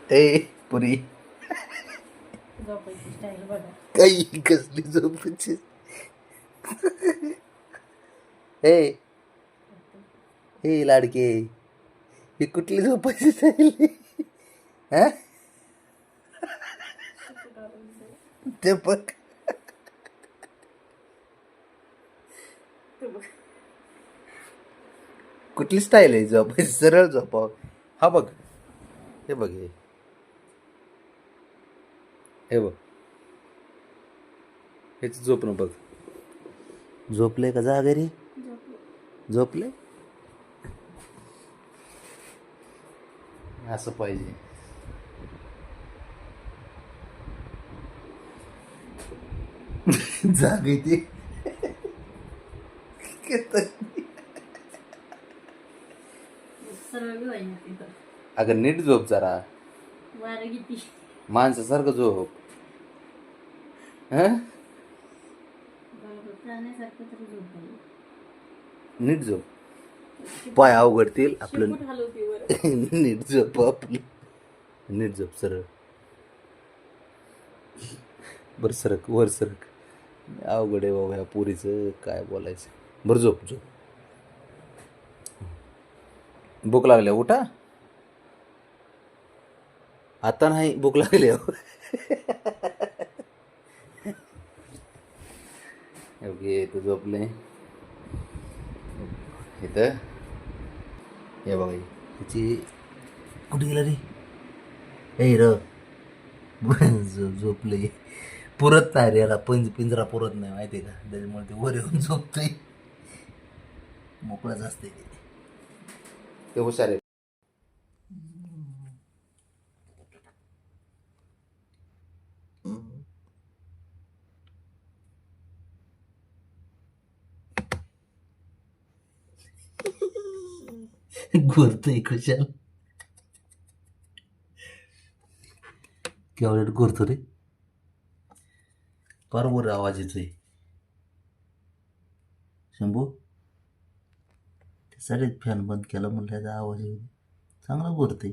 ए पुरी झोपायची स्टाईल बघा. काही कसली झोपायची ए ए लाडके ही कुठली झोपायची चालली हा ते बघ ते बघ. कुठली स्टाईल आहे झोपायची सरळ झोपाव हा बघ हे बघ हे बघ ह्याची झोपणं बघ झोपले का जा घरी झोपले असं पाहिजे जाग येते सरळ बी होईना तिथं. अगं नीट झोप जरा वारं किती माणसासारखं झोप हं बरोबर प्राण्यासारखं तरी झोपायला. नीट झोप पाय अवघडतील आपलं शेपूट हलवते वर. नीट झोप आपलं नीट झोप सरळ बर सरक वर सरक अवघड आहे बाबा ह्या पोरीचं काय बोलायचं बरं झोप झोप भूक लागल्या उठा आता नाही भूक लागली ओके तू झोपले इथं हे बघा हिची कुठे गेला रे ए र झोपले पुरत नाही रे याला पिंजरा पुरत नाही माहिती आहे का त्याच्यामुळे ते वर येऊन झोपतोय मोकळाच असते ते हुशार आहे घोरतोय खुशाल केवढ्यात घोरतो रे फार वर आवाज येतोय शंभू त्यासाठी फॅन बंद केला म्हणल्याचा आवाज येऊ चांगला घोरतोय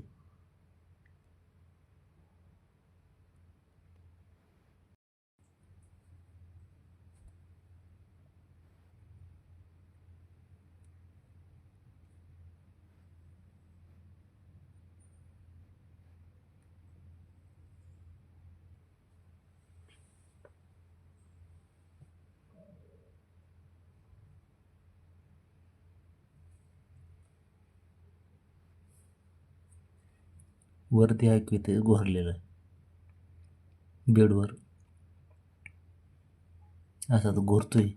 वरती ऐकू येते घोरलेलं बेडवर असा तो घोरतोय